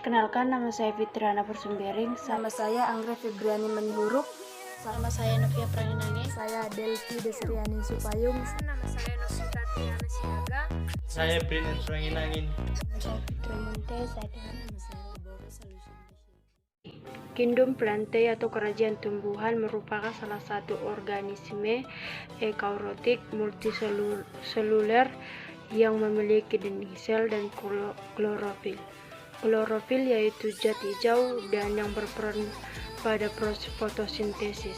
Perkenalkan, nama saya Fitriana Persembering. Nama saya Anggrek Febriani Manihuruk. Nama saya Novia Pranginangi. Saya Delvi Desriani Supayung. Nama saya Novita Tiana Siaga. Saya Brian Pranginangin. Saya Fitri Monte. Kingdom Plantae atau kerajaan tumbuhan merupakan salah satu organisme eukariotik multiseluler yang memiliki dinding sel dan klorofil. Klorofil yaitu zat hijau dan yang berperan pada proses fotosintesis,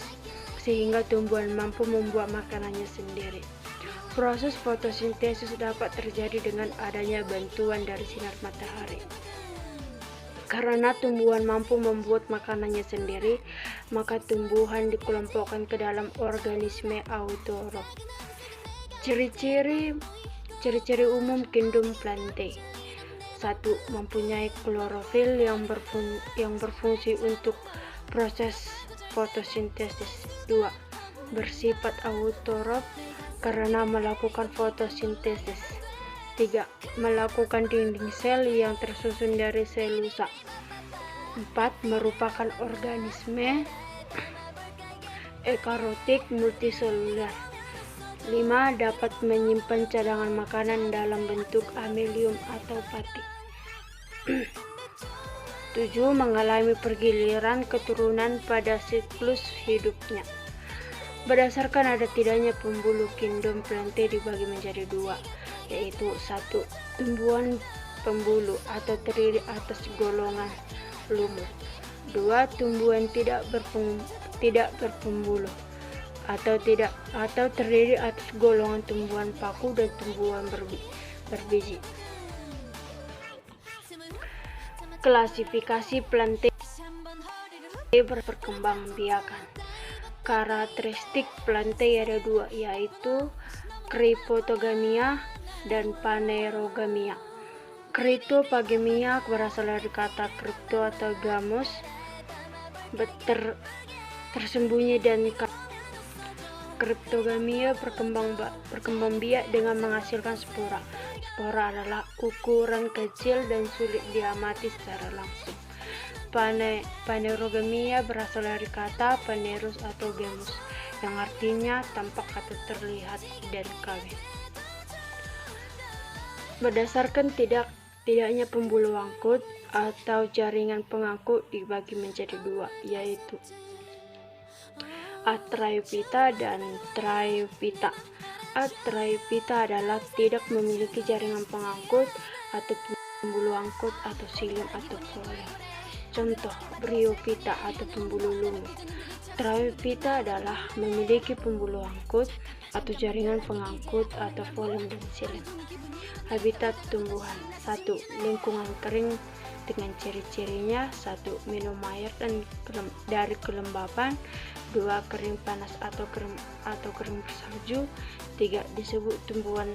sehingga tumbuhan mampu membuat makanannya sendiri. Proses fotosintesis dapat terjadi dengan adanya bantuan dari sinar matahari. Karena tumbuhan mampu membuat makanannya sendiri, maka tumbuhan dikelompokkan ke dalam organisme autrof. Ciri-ciri umum Kingdom Plantae. 1. Mempunyai klorofil yang berfungsi untuk proses fotosintesis. 2. Bersifat autrof karena melakukan fotosintesis. 3. Melakukan dinding sel yang tersusun dari selusa. 4. Merupakan organisme eukariotik multiseluler. 5. Dapat menyimpan cadangan makanan dalam bentuk amelium atau pati. 7. Mengalami pergiliran keturunan pada siklus hidupnya. Berdasarkan ada tidaknya pembuluh Kingdom Plantae dibagi menjadi 2, yaitu 1. Tumbuhan pembuluh atau terdiri atas golongan lumut. 2. Tumbuhan tidak berpembuluh atau terdiri atas golongan tumbuhan paku dan tumbuhan berbiji. Klasifikasi Plantae berperkembangbiakan. Karakteristik Plantae ada 2, yaitu Cryptogamia dan Phanerogamia. Cryptogamia berasal dari kata crypto atau gamos, tersembunyi, dan Cryptogamia berkembang biak dengan menghasilkan spora. Spora adalah ukuran kecil dan sulit diamati secara langsung. Phanerogamia berasal dari kata phaneros atau gemos, yang artinya tampak atau terlihat dari kawin. Berdasarkan tidaknya pembuluh angkut atau jaringan pengangkut dibagi menjadi 2, yaitu Atraiophyta dan Theriophyta. Atraiophyta adalah tidak memiliki jaringan pengangkut atau pembuluh angkut atau silim atau floem. Contoh, Bryophyta atau pembuluh lumut. Theriophyta adalah memiliki pembuluh angkut atau jaringan pengangkut atau floem dan silim. Habitat tumbuhan. 1. Lingkungan kering dengan ciri-cirinya. 1. Minum air dari kelembapan. 2. Kering panas atau kering bersalju. 3. Disebut tumbuhan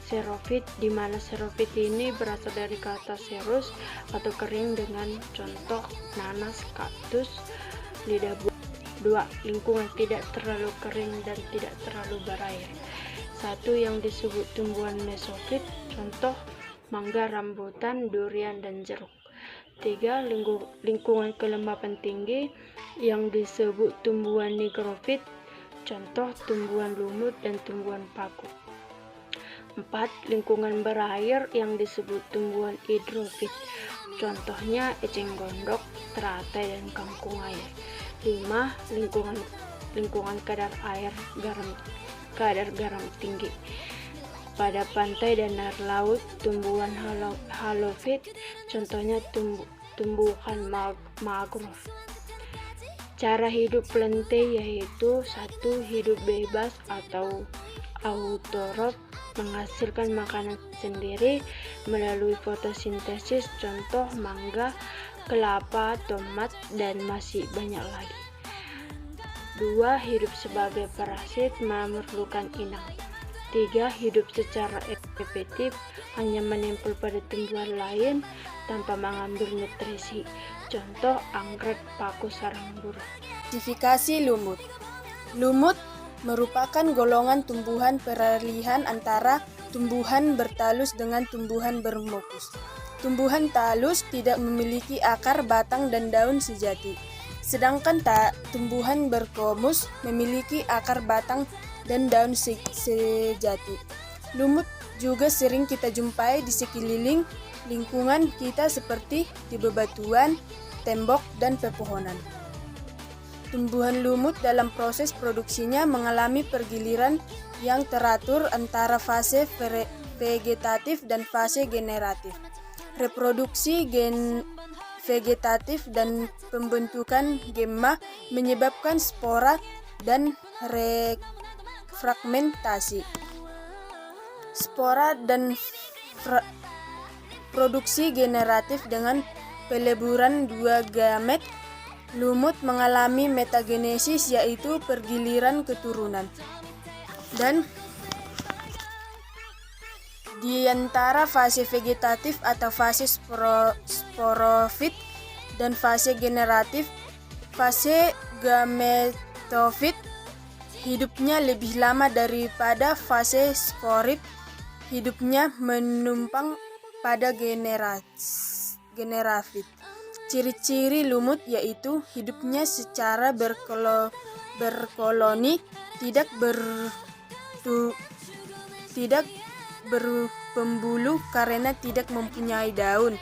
xerophyte, di mana xerophyte ini berasal dari kata xeros atau kering, dengan contoh nanas, kaktus, lidah buaya. 2. Lingkungan tidak terlalu kering dan tidak terlalu berair. 1. Yang disebut tumbuhan mesophyte, contoh mangga, rambutan, durian, dan jeruk. 3. Lingkungan kelembapan tinggi yang disebut tumbuhan nigrophyte, contoh tumbuhan lumut dan tumbuhan paku. 4. Lingkungan berair yang disebut tumbuhan hidrofit, contohnya eceng gondok, teratai, dan kangkung air. 5. Lingkungan kadar garam tinggi. Pada pantai dan air laut, tumbuhan halofit, contohnya tumbuhan mangrove. Cara hidup Plantae yaitu 1. Hidup bebas atau autrof, menghasilkan makanan sendiri melalui fotosintesis, contoh mangga, kelapa, tomat, dan masih banyak lagi. 2. Hidup sebagai parasit, memerlukan inang. 3. Hidup secara efektif, hanya menempel pada tumbuhan lain tanpa mengambil nutrisi, contoh anggrek, paku, sarang burung. Klasifikasi lumut. Lumut merupakan golongan tumbuhan peralihan antara tumbuhan bertalus dengan tumbuhan bermukus. Tumbuhan talus tidak memiliki akar, batang, dan daun sejati. Sedangkan tumbuhan berkomus memiliki akar, batang, dan daun sejati. Lumut juga sering kita jumpai di sekeliling lingkungan kita seperti di bebatuan, tembok, dan pepohonan. Tumbuhan lumut dalam proses produksinya mengalami pergiliran yang teratur antara fase vegetatif dan fase generatif. Reproduksi vegetatif dan pembentukan gemma menyebabkan spora dan fragmentasi. Spora dan produksi generatif dengan peleburan dua gamet. Lumut mengalami metagenesis, yaitu pergiliran keturunan. Dan di antara fase vegetatif atau fase sporofit dan fase generatif, fase gametofit hidupnya lebih lama daripada fase sporit. Hidupnya menumpang pada generafit. Ciri-ciri lumut yaitu hidupnya secara berkoloni, tidak berpembuluh karena tidak mempunyai daun.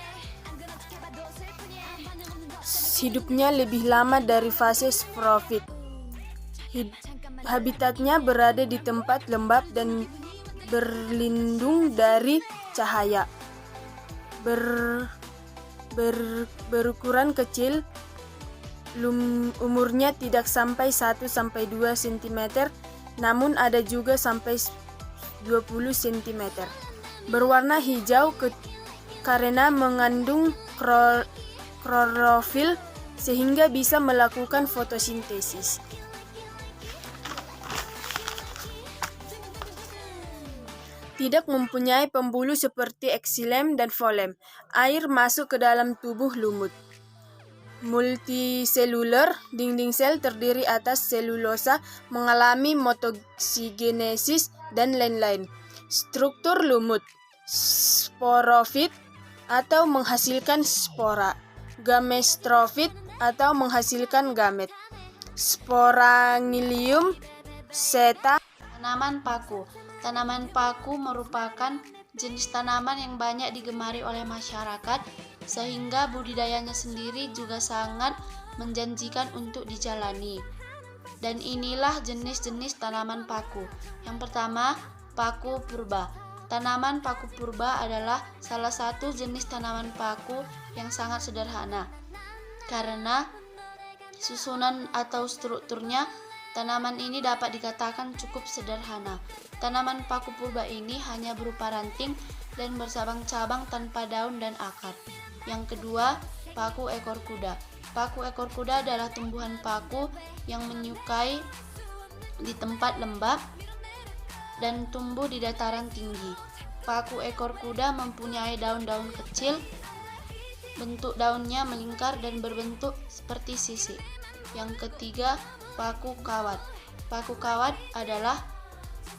Hidupnya lebih lama dari fase sporofit. Habitatnya berada di tempat lembab dan berlindung dari cahaya. Berukuran kecil, umurnya tidak sampai 1-2 cm, namun ada juga sampai 20 cm. Berwarna hijau karena mengandung klorofil sehingga bisa melakukan fotosintesis. Tidak mempunyai pembuluh seperti eksilem dan folem. Air masuk ke dalam tubuh lumut. Multiseluler, dinding sel terdiri atas selulosa, mengalami motoksigenesis, dan lain-lain. Struktur lumut: sporofit atau menghasilkan spora, gamestrofit atau menghasilkan gamet. Sporangilium, seta. Tanaman paku. Tanaman paku merupakan jenis tanaman yang banyak digemari oleh masyarakat, sehingga budidayanya sendiri juga sangat menjanjikan untuk dijalani. Dan inilah jenis-jenis tanaman paku. Yang pertama, paku purba. Tanaman paku purba adalah salah satu jenis tanaman paku yang sangat sederhana. Karena susunan atau strukturnya, tanaman ini dapat dikatakan cukup sederhana. Tanaman paku purba ini hanya berupa ranting dan bersabang-cabang tanpa daun dan akar. Yang kedua, paku ekor kuda. Paku ekor kuda adalah tumbuhan paku yang menyukai di tempat lembab dan tumbuh di dataran tinggi. Paku ekor kuda mempunyai daun-daun kecil. Bentuk daunnya melingkar dan berbentuk seperti sisik. Yang ketiga, paku kawat. Paku kawat adalah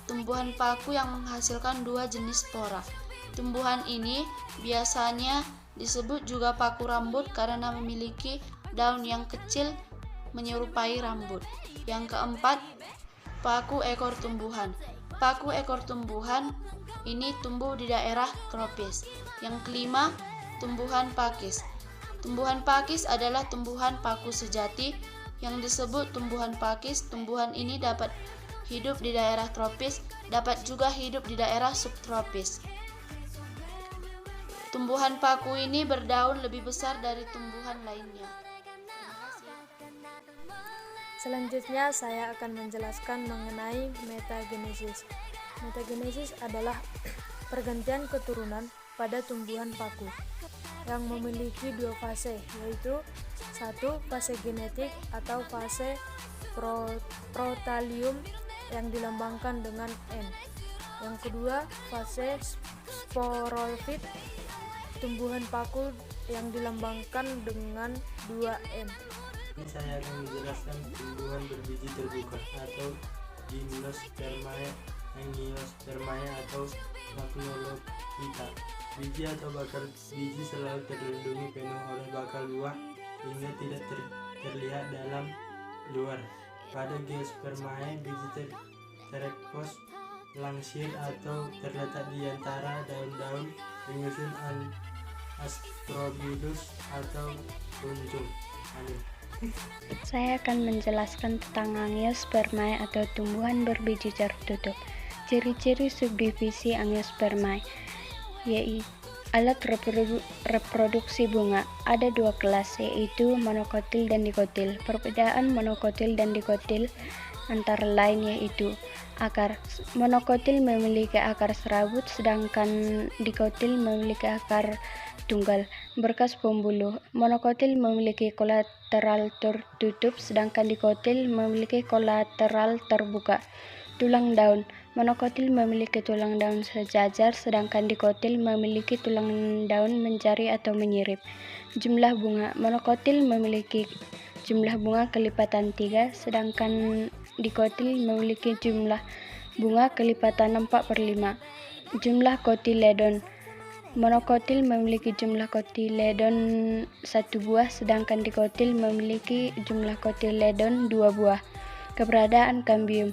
tumbuhan paku yang menghasilkan dua jenis spora. Tumbuhan ini biasanya disebut juga paku rambut karena memiliki daun yang kecil menyerupai rambut. Yang keempat, paku ekor tumbuhan. Paku ekor tumbuhan ini tumbuh di daerah tropis. Yang kelima, tumbuhan pakis. Tumbuhan pakis adalah tumbuhan paku sejati yang disebut tumbuhan pakis. Tumbuhan ini dapat hidup di daerah tropis, dapat juga hidup di daerah subtropis. Tumbuhan paku ini berdaun lebih besar dari tumbuhan lainnya. Selanjutnya saya akan menjelaskan mengenai metagenesis. Metagenesis adalah pergantian keturunan pada tumbuhan paku yang memiliki dua fase, yaitu satu, fase genetik atau fase protalium yang dilambangkan dengan N. Yang kedua, fase sporofit, tumbuhan paku yang dilambangkan dengan 2N. Ini saya akan menjelaskan tumbuhan berbiji terbuka atau gimnospermae Angiospermae atau Magnolophyta. Biji atau bakal biji selalu terlindungi penuh oleh bakal buah hingga tidak terlihat dalam luar. Pada Geospermae, biji terekspos langsir atau terletak di antara daun-daun menyusun Astrobulus atau kunjung. Saya akan menjelaskan tentang Angiospermae atau tumbuhan berbiji tertutup. Ciri-ciri subdivisi Angiospermae yaitu alat reproduksi bunga. Ada dua kelas, yaitu monokotil dan dikotil. Perbedaan monokotil dan dikotil antara lain yaitu akar. Monokotil memiliki akar serabut, sedangkan dikotil memiliki akar tunggal berkas pembuluh. Monokotil memiliki kolateral tertutup, sedangkan dikotil memiliki kolateral terbuka. Tulang daun. Monokotil memiliki tulang daun sejajar, sedangkan dikotil memiliki tulang daun menjari atau menyirip. Jumlah bunga. Monokotil memiliki jumlah bunga kelipatan 3, sedangkan dikotil memiliki jumlah bunga kelipatan 4/5. Jumlah kotiledon. Monokotil memiliki jumlah kotiledon 1 buah, sedangkan dikotil memiliki jumlah kotiledon 2 buah. Keberadaan kambium.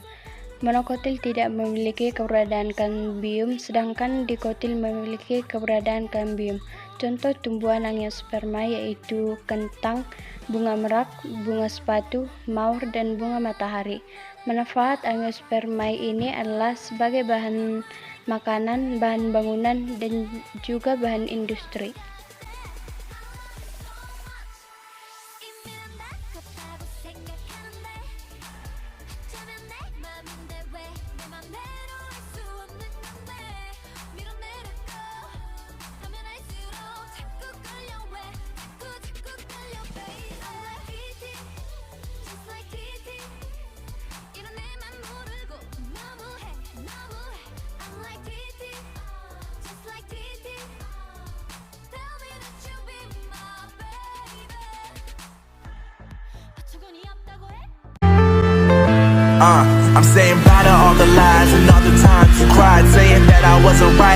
Monokotil tidak memiliki keberadaan kambium, sedangkan dikotil memiliki keberadaan kambium. Contoh tumbuhan Angiospermae yaitu kentang, bunga merak, bunga sepatu, mawar, dan bunga matahari. Manfaat Angiospermae ini adalah sebagai bahan makanan, bahan bangunan, dan juga bahan industri. I'm saying bye to all the lies and all the times you cried, saying that I wasn't right.